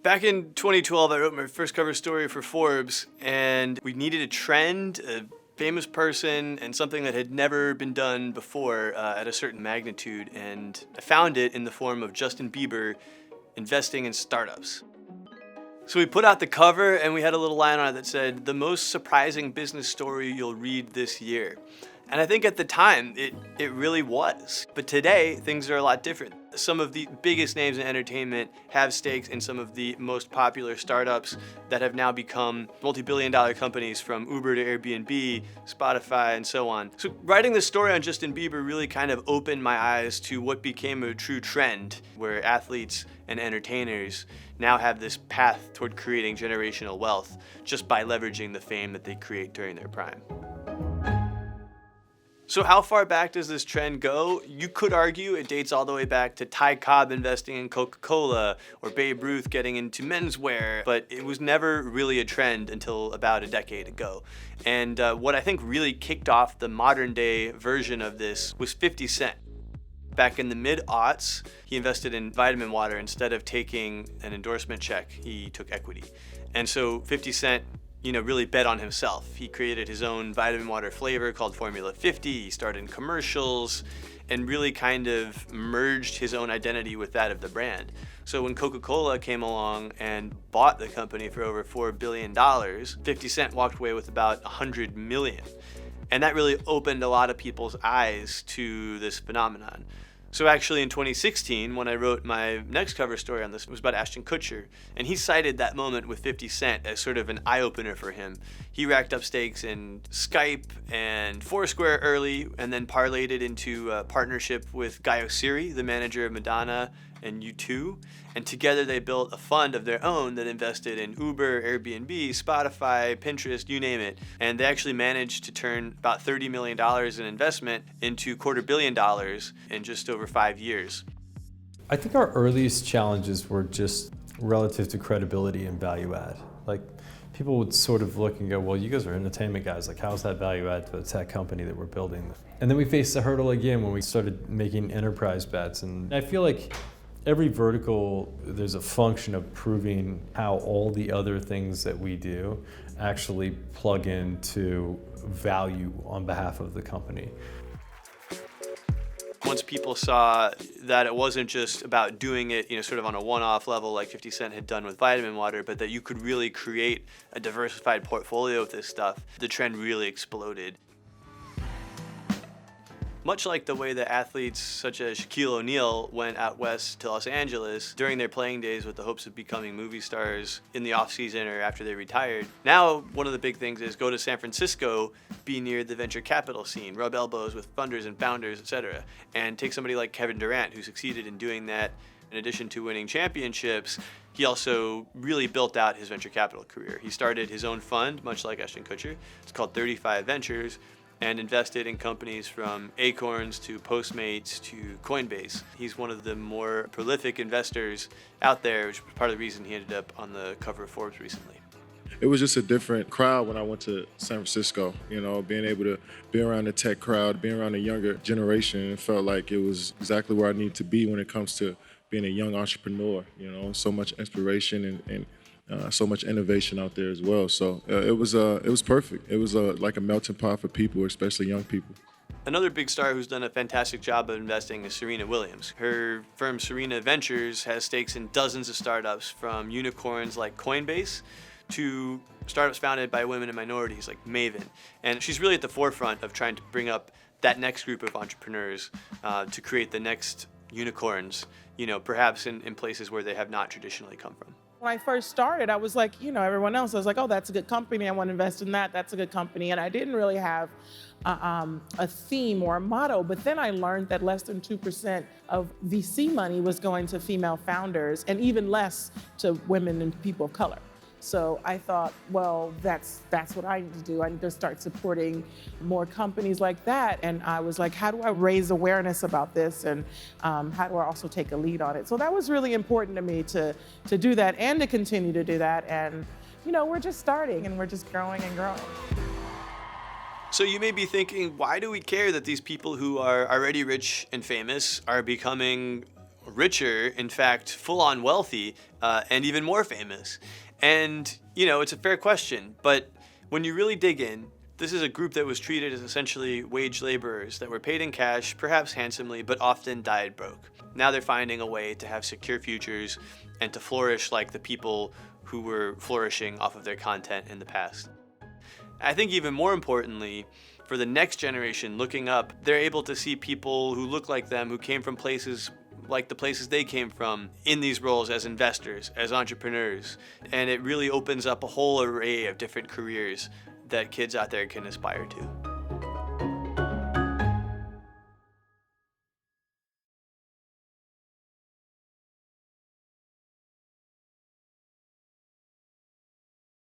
Back in 2012, I wrote my first cover story for Forbes, and we needed a trend, a famous person, and something that had never been done before at a certain magnitude, and I found it in the form of Justin Bieber investing in startups. So we put out the cover, and we had a little line on it that said, "The most surprising business story you'll read this year." And I think at the time, it really was. But today, things are a lot different. Some of the biggest names in entertainment have stakes in some of the most popular startups that have now become multi-billion-dollar companies, from Uber to Airbnb, Spotify, and so on. So writing this story on Justin Bieber really kind of opened my eyes to what became a true trend, where athletes and entertainers now have this path toward creating generational wealth just by leveraging the fame that they create during their prime. So how far back does this trend go? You could argue it dates all the way back to Ty Cobb investing in Coca-Cola or Babe Ruth getting into menswear, but it was never really a trend until about a decade ago. And what I think really kicked off the modern day version of this was 50 Cent. Back in the mid-aughts, he invested in vitamin water. Instead of taking an endorsement check, he took equity. And so 50 Cent really bet on himself. He created his own vitamin water flavor called Formula 50. He started in commercials and really kind of merged his own identity with that of the brand. So when Coca-Cola came along and bought the company for over $4 billion, 50 Cent walked away with about $100 million. And that really opened a lot of people's eyes to this phenomenon. So actually in 2016, when I wrote my next cover story on this, it was about Ashton Kutcher, and he cited that moment with 50 Cent as sort of an eye-opener for him. He racked up stakes in Skype and Foursquare early, and then parlayed it into a partnership with Guy Oseary, the manager of Madonna and U2, and together they built a fund of their own that invested in Uber, Airbnb, Spotify, Pinterest, you name it. And they actually managed to turn about $30 million in investment into $250 million in just over 5 years. I think our earliest challenges were just relative to credibility and value add. Like, people would sort of look and go, well, you guys are entertainment guys, like how's that value add to a tech company that we're building? And then we faced the hurdle again when we started making enterprise bets. And I feel like every vertical, there's a function of proving how all the other things that we do actually plug into value on behalf of the company. Once people saw that it wasn't just about doing it, sort of on a one-off level like 50 Cent had done with vitamin water, but that you could really create a diversified portfolio of this stuff, the trend really exploded. Much like the way that athletes such as Shaquille O'Neal went out west to Los Angeles during their playing days with the hopes of becoming movie stars in the off-season or after they retired, now one of the big things is go to San Francisco, be near the venture capital scene, rub elbows with funders and founders, etc. And take somebody like Kevin Durant, who succeeded in doing that. In addition to winning championships, he also really built out his venture capital career. He started his own fund, much like Ashton Kutcher. It's called 35 Ventures, and invested in companies from Acorns to Postmates to Coinbase. He's one of the more prolific investors out there, which was part of the reason he ended up on the cover of Forbes recently. It was just a different crowd when I went to San Francisco. Being able to be around the tech crowd, being around the younger generation, it felt like it was exactly where I needed to be when it comes to being a young entrepreneur. So much inspiration and so much innovation out there as well. So it was perfect. It was like a melting pot for people, especially young people. Another big star who's done a fantastic job of investing is Serena Williams. Her firm Serena Ventures has stakes in dozens of startups, from unicorns like Coinbase to startups founded by women and minorities like Maven. And she's really at the forefront of trying to bring up that next group of entrepreneurs to create the next unicorns, perhaps in places where they have not traditionally come from. When I first started, I was like, everyone else, I was like, oh, that's a good company. I want to invest in that. That's a good company. And I didn't really have a theme or a motto. But then I learned that less than 2% of VC money was going to female founders, and even less to women and people of color. So I thought, well, that's what I need to do. I need to start supporting more companies like that. And I was like, how do I raise awareness about this? And how do I also take a lead on it? So that was really important to me to do that and to continue to do that. And, we're just starting and we're just growing and growing. So you may be thinking, why do we care that these people who are already rich and famous are becoming richer, in fact, full-on wealthy, and even more famous. And, it's a fair question, but when you really dig in, this is a group that was treated as essentially wage laborers that were paid in cash, perhaps handsomely, but often died broke. Now they're finding a way to have secure futures and to flourish like the people who were flourishing off of their content in the past. I think even more importantly, for the next generation looking up, they're able to see people who look like them, who came from places like the places they came from, in these roles as investors, as entrepreneurs. And it really opens up a whole array of different careers that kids out there can aspire to.